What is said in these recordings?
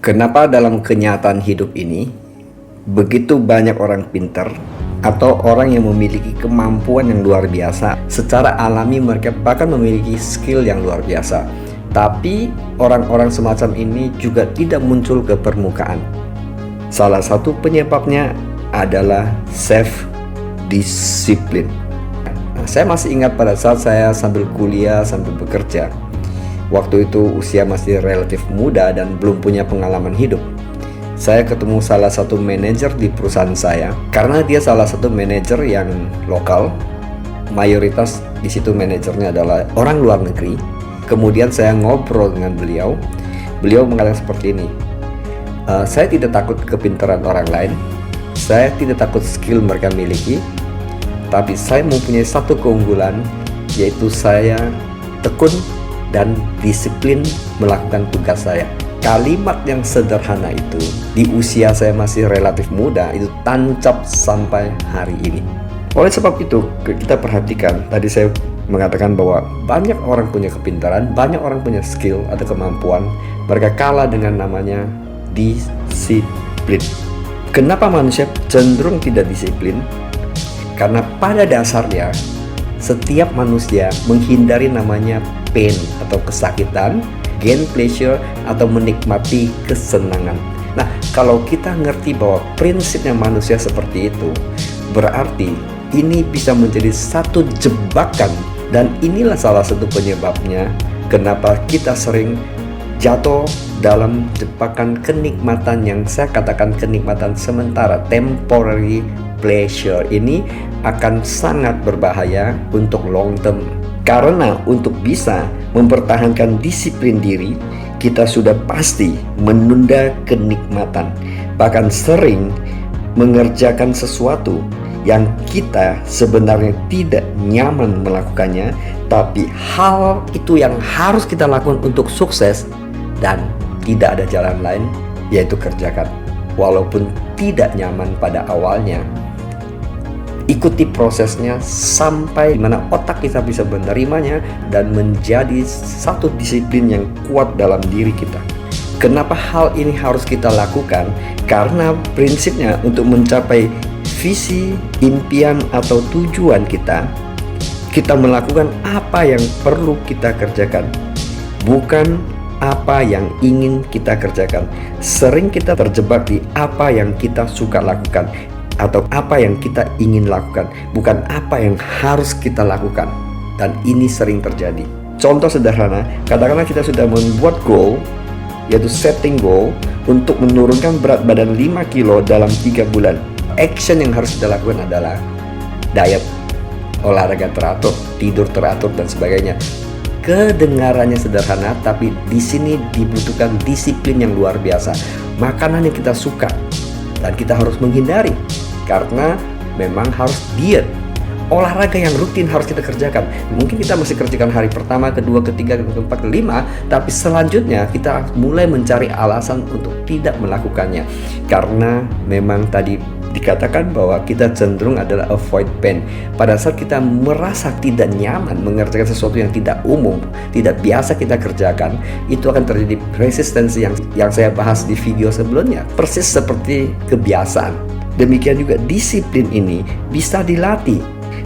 Kenapa dalam kenyataan hidup ini begitu banyak orang pintar atau orang yang memiliki kemampuan yang luar biasa? Secara alami mereka bahkan memiliki skill yang luar biasa, tapi orang-orang semacam ini juga tidak muncul ke permukaan. Salah satu penyebabnya adalah self-discipline. Saya masih ingat pada saat saya sambil kuliah, sambil bekerja. Waktu itu usia masih relatif muda dan belum punya pengalaman hidup. Saya ketemu salah satu manajer di perusahaan saya. Karena dia salah satu manajer yang lokal, mayoritas di situ manajernya adalah orang luar negeri. Kemudian saya ngobrol dengan beliau. Beliau mengatakan seperti ini, saya tidak takut kepintaran orang lain, saya tidak takut skill mereka miliki, tapi saya mempunyai satu keunggulan, yaitu saya tekun dan disiplin melakukan tugas saya. Kalimat yang sederhana itu di usia saya masih relatif muda itu tancap sampai hari ini. Oleh sebab itu kita perhatikan, tadi saya mengatakan bahwa banyak orang punya kepintaran, banyak orang punya skill atau kemampuan, mereka kalah dengan namanya disiplin. Kenapa manusia cenderung tidak disiplin? Karena pada dasarnya setiap manusia menghindari namanya pain atau kesakitan, gain pleasure atau menikmati kesenangan. Nah, kalau kita ngerti bahwa prinsipnya manusia seperti itu, berarti ini bisa menjadi satu jebakan, dan inilah salah satu penyebabnya kenapa kita sering jatuh dalam jebakan kenikmatan yang saya katakan kenikmatan sementara, temporary pleasure. Ini akan sangat berbahaya untuk long term. Karena untuk bisa mempertahankan disiplin diri, kita sudah pasti menunda kenikmatan, bahkan sering mengerjakan sesuatu yang kita sebenarnya tidak nyaman melakukannya, tapi hal itu yang harus kita lakukan untuk sukses dan tidak ada jalan lain, yaitu kerjakan. Walaupun tidak nyaman pada awalnya, ikuti prosesnya sampai dimana otak kita bisa menerimanya dan menjadi satu disiplin yang kuat dalam diri kita. Kenapa hal ini harus kita lakukan? Karena prinsipnya untuk mencapai visi, impian atau tujuan kita melakukan apa yang perlu kita kerjakan, bukan apa yang ingin kita kerjakan. Sering kita terjebak di apa yang kita suka lakukan atau apa yang kita ingin lakukan, bukan apa yang harus kita lakukan. Dan ini sering terjadi. Contoh sederhana, katakanlah kita sudah membuat goal, yaitu setting goal untuk menurunkan berat badan 5 kilo dalam 3 bulan. Action yang harus kita lakukan adalah diet, olahraga teratur, tidur teratur, dan sebagainya. Kedengarannya sederhana, tapi di sini dibutuhkan disiplin yang luar biasa. Makanan yang kita suka dan kita harus menghindari, karena memang harus diet. Olahraga yang rutin harus kita kerjakan. Mungkin kita masih kerjakan hari pertama, kedua, ketiga, keempat, kelima, tapi selanjutnya kita mulai mencari alasan untuk tidak melakukannya. Karena memang tadi dikatakan bahwa kita cenderung adalah avoid pain. Pada saat kita merasa tidak nyaman mengerjakan sesuatu yang tidak umum, tidak biasa kita kerjakan, itu akan terjadi resistensi yang saya bahas di video sebelumnya. Persis seperti kebiasaan. Demikian juga disiplin ini bisa dilatih.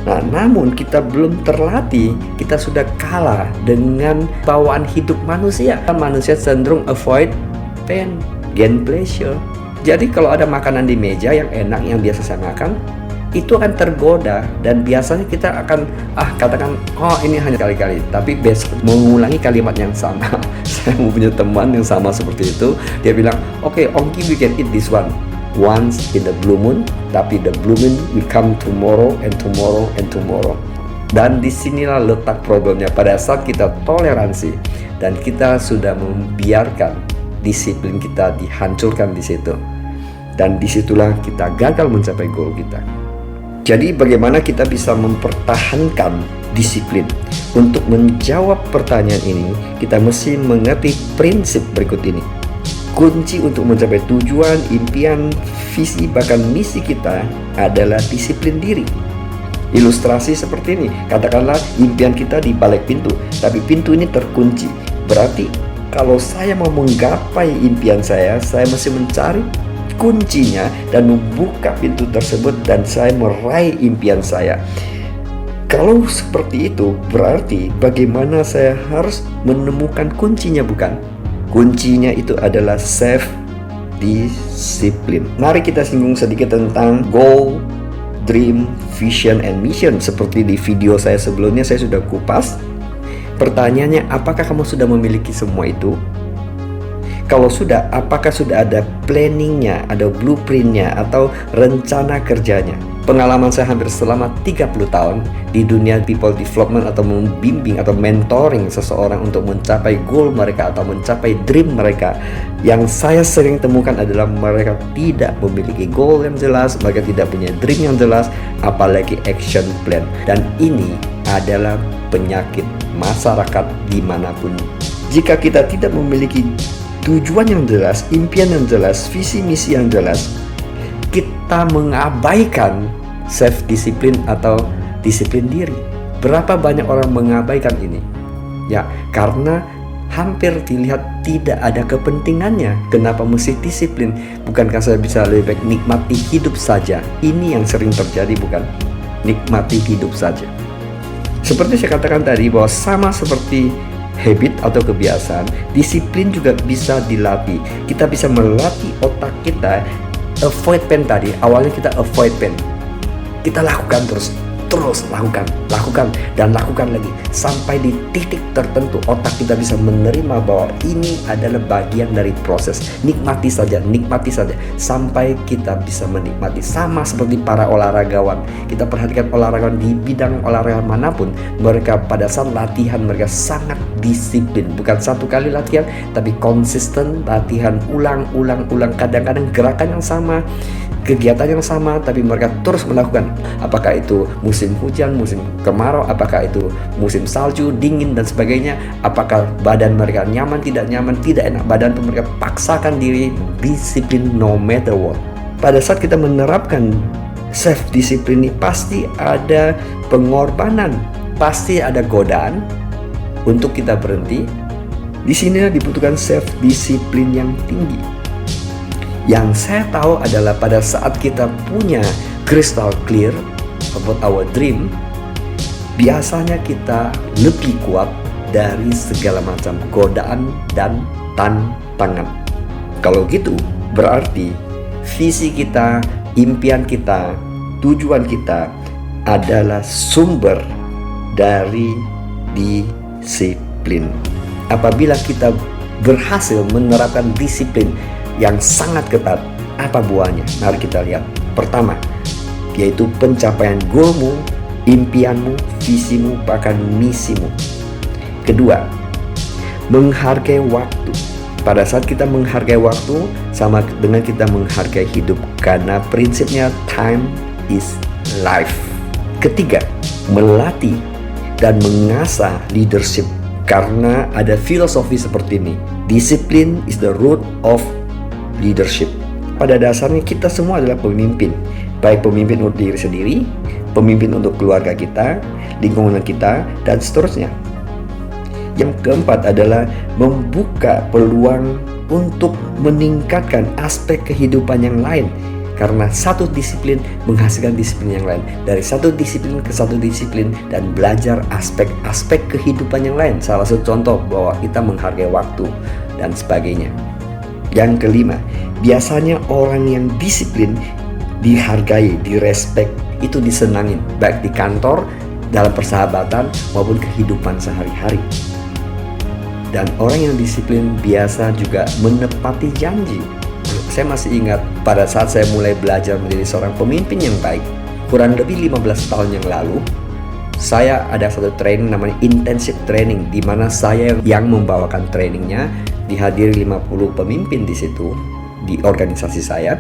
Nah, namun kita belum terlatih, kita sudah kalah dengan bawaan hidup manusia. Manusia cenderung avoid pain, gain pleasure. Jadi kalau ada makanan di meja yang enak, yang biasa saya makan, itu akan tergoda, dan biasanya kita akan katakan, oh ini hanya kali-kali, tapi besok mengulangi kalimat yang sama. Saya mempunyai teman yang sama seperti itu. Dia bilang, okay, Ongki, we can eat this one once in the blue moon, tapi the blue moon will come tomorrow and tomorrow and tomorrow. Dan disinilah letak problemnya. Pada saat kita toleransi dan kita sudah membiarkan disiplin kita dihancurkan di situ, dan disitulah kita gagal mencapai goal kita. Jadi bagaimana kita bisa mempertahankan disiplin? Untuk menjawab pertanyaan ini, kita mesti mengerti prinsip berikut ini. Kunci untuk mencapai tujuan, impian, visi, bahkan misi kita adalah disiplin diri. Ilustrasi seperti ini, katakanlah impian kita di balik pintu, tapi pintu ini terkunci. Berarti Kalau saya mau menggapai impian saya mesti mencari kuncinya dan membuka pintu tersebut dan saya meraih impian saya. Kalau seperti itu, berarti bagaimana saya harus menemukan kuncinya, bukan? Kuncinya itu adalah self discipline. Mari kita singgung sedikit tentang goal, dream, vision, and mission. Seperti di video saya sebelumnya saya sudah kupas. Pertanyaannya, apakah kamu sudah memiliki semua itu? Kalau sudah, apakah sudah ada planningnya, ada blueprintnya, atau rencana kerjanya? Pengalaman saya hampir selama 30 tahun di dunia people development atau membimbing atau mentoring seseorang untuk mencapai goal mereka atau mencapai dream mereka. Yang saya sering temukan adalah mereka tidak memiliki goal yang jelas, mereka tidak punya dream yang jelas, apalagi action plan. Dan ini adalah penyakit masyarakat dimanapun. Jika kita tidak memiliki tujuan yang jelas, impian yang jelas, visi misi yang jelas, kita mengabaikan self disiplin atau disiplin diri. Berapa banyak orang mengabaikan ini? Ya, karena hampir dilihat tidak ada kepentingannya. Kenapa mesti disiplin? Bukankah saya bisa lebih baik nikmati hidup saja? Ini yang sering terjadi, bukan? Nikmati hidup saja. Seperti saya katakan tadi, bahwa sama seperti habit atau kebiasaan, disiplin juga bisa dilatih. Kita bisa melatih otak kita. Avoid pain tadi, awalnya kita avoid pain, kita lakukan terus lakukan dan lakukan lagi sampai di titik tertentu otak kita bisa menerima bahwa ini adalah bagian dari proses. Nikmati saja sampai kita bisa menikmati. Sama seperti para olahragawan, kita perhatikan olahragawan di bidang olahraga manapun, mereka pada saat latihan mereka sangat disiplin. Bukan satu kali latihan, tapi konsisten latihan, ulang. Kadang-kadang gerakan yang sama, kegiatan yang sama, tapi mereka terus melakukan. Apakah itu musim hujan, musim kemarau, apakah itu musim salju, dingin dan sebagainya, apakah badan mereka nyaman, tidak enak badan, itu mereka paksakan diri disiplin no matter what. Pada saat kita menerapkan self disiplin ini, pasti ada pengorbanan, pasti ada godaan untuk kita berhenti. Di sini dibutuhkan self disiplin yang tinggi. Yang saya tahu adalah pada saat kita punya crystal clear about our dream, biasanya kita lebih kuat dari segala macam godaan dan tantangan. Kalau gitu, berarti visi kita, impian kita, tujuan kita adalah sumber dari disiplin. Apabila kita berhasil menerapkan disiplin yang sangat ketat, apa buahnya? Mari kita lihat. Pertama, yaitu pencapaian goalmu, impianmu, visimu, bahkan misimu. Kedua, menghargai waktu. Pada saat kita menghargai waktu, sama dengan kita menghargai hidup, karena prinsipnya time is life. Ketiga, melatih dan mengasah leadership, karena ada filosofi seperti ini. Disiplin is the root of leadership. Pada dasarnya kita semua adalah pemimpin, baik pemimpin untuk diri sendiri, pemimpin untuk keluarga kita, lingkungan kita, dan seterusnya. Yang keempat adalah membuka peluang untuk meningkatkan aspek kehidupan yang lain, karena satu disiplin menghasilkan disiplin yang lain, dari satu disiplin ke satu disiplin, dan belajar aspek-aspek kehidupan yang lain. Salah satu contoh bahwa kita menghargai waktu dan sebagainya. Yang kelima, biasanya orang yang disiplin dihargai, direspek, itu disenangin, baik di kantor, dalam persahabatan, maupun kehidupan sehari-hari. Dan orang yang disiplin biasa juga menepati janji. Saya masih ingat pada saat saya mulai belajar menjadi seorang pemimpin yang baik, kurang lebih 15 tahun yang lalu, saya ada satu training namanya intensive training, di mana saya yang membawakan trainingnya, dihadiri 50 pemimpin di situ di organisasi saya,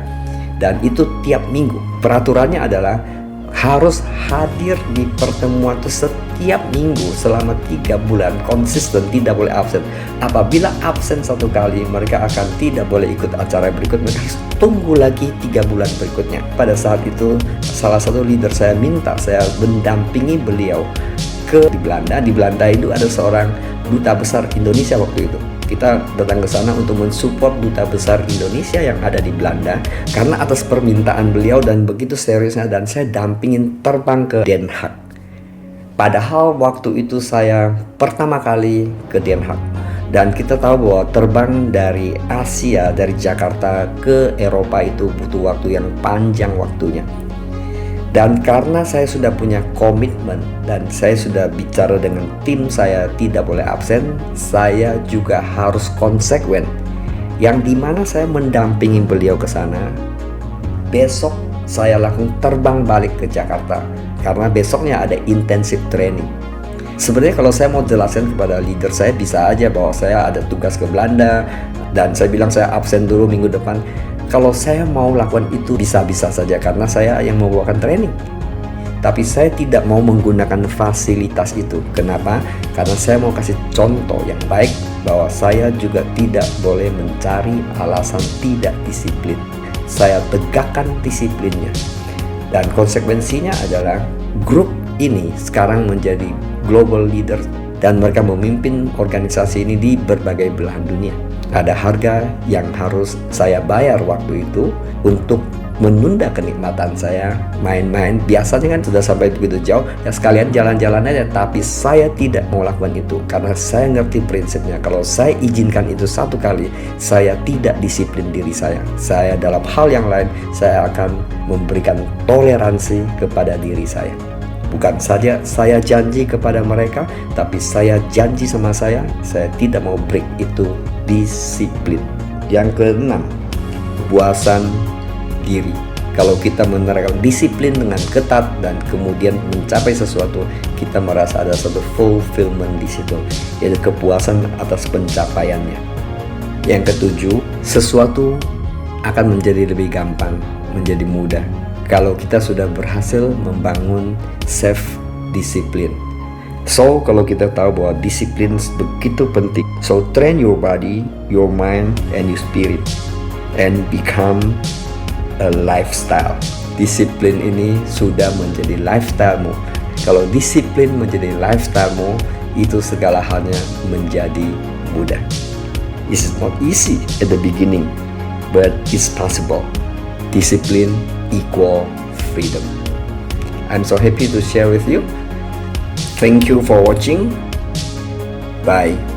dan itu tiap minggu. Peraturannya adalah harus hadir di pertemuan itu setiap minggu selama 3 bulan konsisten, tidak boleh absen. Apabila absen satu kali, mereka akan tidak boleh ikut acara berikut, mereka harus tunggu lagi 3 bulan berikutnya. Pada saat itu salah satu leader saya minta saya mendampingi beliau di Belanda. Di Belanda itu ada seorang duta besar Indonesia waktu itu. Kita datang ke sana untuk mensupport duta besar Indonesia yang ada di Belanda, karena atas permintaan beliau dan begitu seriusnya, dan saya dampingin terbang ke Den Haag. Padahal waktu itu saya pertama kali ke Den Haag, dan kita tahu bahwa terbang dari Asia, dari Jakarta ke Eropa itu butuh waktu yang panjang waktunya. Dan karena saya sudah punya komitmen dan saya sudah bicara dengan tim saya tidak boleh absen, saya juga harus konsekuen. Yang dimana saya mendampingi beliau ke sana. Besok saya langsung terbang balik ke Jakarta karena besoknya ada intensive training. Sebenarnya kalau saya mau jelasin kepada leader saya, bisa aja bahwa saya ada tugas ke Belanda dan saya bilang saya absen dulu minggu depan. Kalau saya mau lakukan itu bisa-bisa saja karena saya yang membawakan training. Tapi saya tidak mau menggunakan fasilitas itu. Kenapa? Karena saya mau kasih contoh yang baik bahwa saya juga tidak boleh mencari alasan tidak disiplin. Saya tegakkan disiplinnya. Dan konsekuensinya adalah grup ini sekarang menjadi global leader dan mereka memimpin organisasi ini di berbagai belahan dunia. Ada harga yang harus saya bayar waktu itu untuk menunda kenikmatan saya main-main. Biasanya kan sudah sampai begitu jauh, ya sekalian jalan-jalan aja. Tapi saya tidak mau lakukan itu karena saya ngerti prinsipnya. Kalau saya izinkan itu satu kali, saya tidak disiplin diri saya. Saya dalam hal yang lain, saya akan memberikan toleransi kepada diri saya. Bukan saja saya janji kepada mereka, tapi saya janji sama saya tidak mau break itu disiplin. Yang keenam, kepuasan diri. Kalau kita menerapkan disiplin dengan ketat dan kemudian mencapai sesuatu, kita merasa ada satu fulfillment di situ, yaitu kepuasan atas pencapaiannya. Yang ketujuh, sesuatu akan menjadi lebih gampang, menjadi mudah kalau kita sudah berhasil membangun self disiplin. So, kalau kita tahu bahwa disiplin begitu penting, so train your body, your mind, and your spirit, and become a lifestyle. Disiplin ini sudah menjadi lifestylemu. Kalau disiplin menjadi lifestylemu, itu segala halnya menjadi mudah. It's not easy at the beginning, but it's possible. Discipline equal freedom. I'm so happy to share with you. Thank you for watching. Bye.